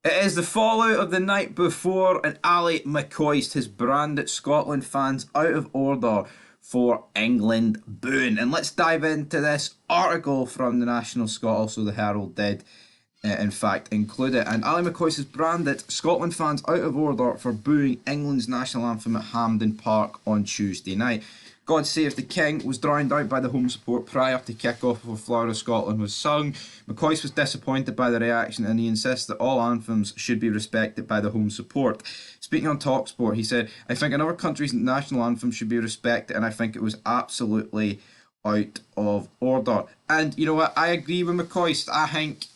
It is the fallout of the night before, and Ali Mccoist has branded Scotland fans out of order for England booing. And let's dive into this article from the National Scot, also the Herald did, in fact, include it. And Ali McCoist has branded Scotland fans out of order for booing England's national anthem at Hampden Park on Tuesday night. God Save the King was drowned out by the home support prior to kick-off before Florida Scotland was sung. McCoist was disappointed by the reaction and he insists that all anthems should be respected by the home support. Speaking on TalkSport, he said, I think another country's national anthem should be respected and I think it was absolutely out of order. And you know what, I agree with McCoist. I think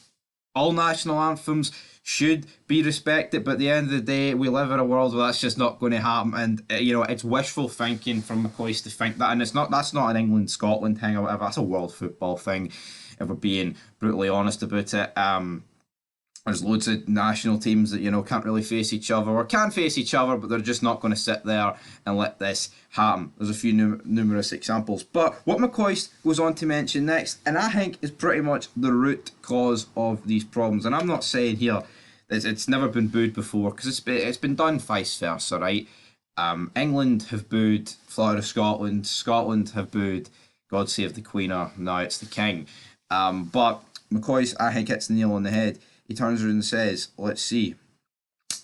all national anthems should be respected, but at the end of the day, we live in a world where that's just not going to happen. And it's wishful thinking from McCoist to think that, and that's not an England Scotland thing or whatever. That's a world football thing. If we're being brutally honest about it, there's loads of national teams that can't really face each other or can face each other, but they're just not going to sit there and let this happen. There's a few numerous examples. But what McCoist goes on to mention next, and I think is pretty much the root cause of these problems. And I'm not saying here that it's never been booed before, because it's been done vice versa, right? England have booed Florida Scotland. Scotland have booed God Save the Queen, or now it's the King. But McCoist, I think, hits the nail on the head. He turns around and says, let's see.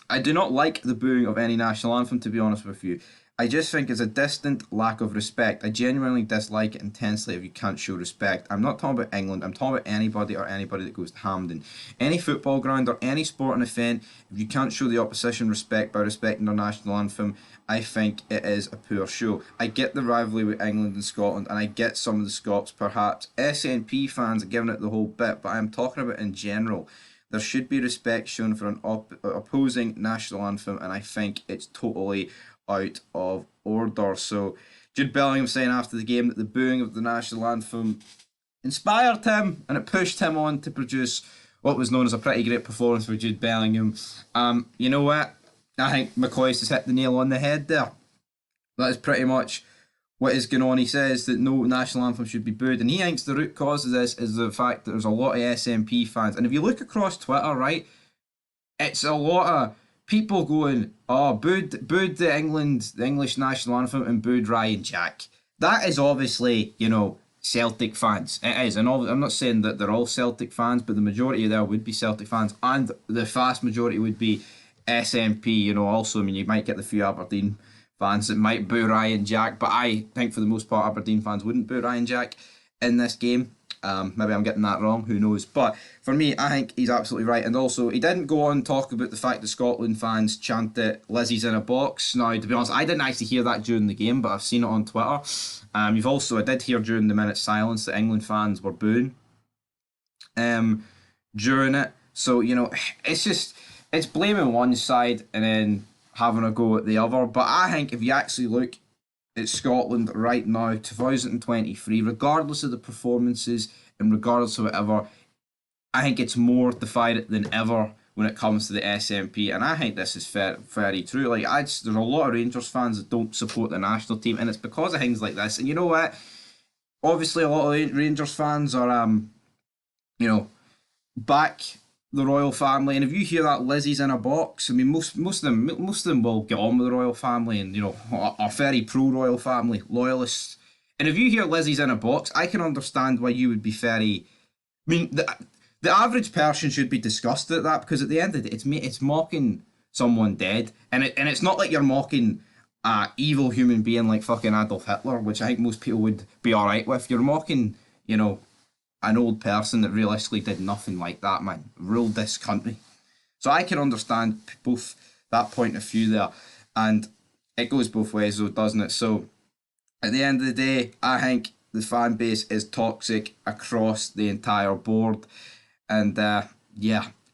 I do not like the booing of any national anthem, to be honest with you. I just think it's a distant lack of respect. I genuinely dislike it intensely if you can't show respect. I'm not talking about England, I'm talking about anybody that goes to Hampden. Any football ground or any sporting event, if you can't show the opposition respect by respecting their national anthem, I think it is a poor show. I get the rivalry with England and Scotland, and I get some of the Scots, perhaps SNP fans, are giving it the whole bit, but I'm talking about in general. There should be respect shown for an opposing national anthem, and I think it's totally out of order. So, Jude Bellingham saying after the game that the booing of the national anthem inspired him and it pushed him on to produce what was known as a pretty great performance for Jude Bellingham. You know what? I think McCoist has hit the nail on the head there. That is pretty much what is going on. He says that no national anthem should be booed, and he thinks the root cause of this is the fact that there's a lot of SNP fans. And if you look across Twitter, right, it's a lot of people going, oh, booed the English national anthem and booed Ryan Jack. That is obviously, Celtic fans. It is, and I'm not saying that they're all Celtic fans, but the majority of there would be Celtic fans, and the vast majority would be SNP. Also, I mean, you might get the few Aberdeen fans that might boo Ryan Jack, but I think for the most part Aberdeen fans wouldn't boo Ryan Jack in this game. Maybe I'm getting that wrong, who knows. But for me, I think he's absolutely right. And also, he didn't go on to talk about the fact that Scotland fans chanted Lizzie's in a box. Now, to be honest, I didn't actually hear that during the game, but I've seen it on Twitter. I did hear during the minute's silence that England fans were booing during it. So, it's blaming one side and then having a go at the other. But I think if you actually look at Scotland right now, 2023, regardless of the performances and regardless of whatever, I think it's more divided than ever when it comes to the SNP, and I think this is very true. There's a lot of Rangers fans that don't support the national team, and it's because of things like this. And you know what? Obviously, a lot of Rangers fans are, back the royal family, and if you hear that Lizzie's in a box, I mean, most of them will get on with the royal family, and are very pro royal family loyalists. And if you hear Lizzie's in a box, I can understand why you would be very. I mean, the average person should be disgusted at that, because at the end of the day, it's mocking someone dead, and it's not like you're mocking a evil human being like fucking Adolf Hitler, which I think most people would be all right with. You're mocking, an old person that realistically did nothing like that, man. Ruled this country. So I can understand both that point of view there. And it goes both ways though, doesn't it? So at the end of the day, I think the fan base is toxic across the entire board. And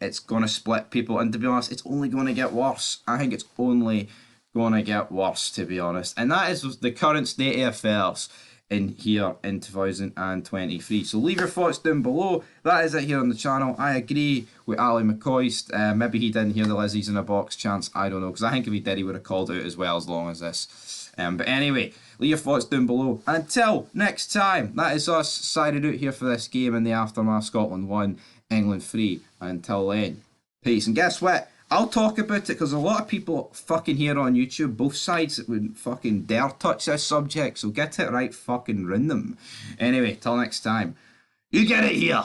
it's going to split people. And to be honest, it's only going to get worse. I think it's only going to get worse, to be honest. And that is the current state of affairs in 2023. So leave your thoughts down below. That is it here on the channel. I agree with Ali McCoist. Maybe he didn't hear the Lizzie's in a box chance. I don't know, because I think if he did, he would have called out as well as long as this. But anyway, leave your thoughts down below. And until next time, that is us sided out here for this game in the aftermath. Scotland 1, England 3. Until then. Peace. And guess what? I'll talk about it because a lot of people fucking here on YouTube, both sides, that would fucking dare touch this subject. So get it right, fucking ruin them. Anyway, till next time. You get it here.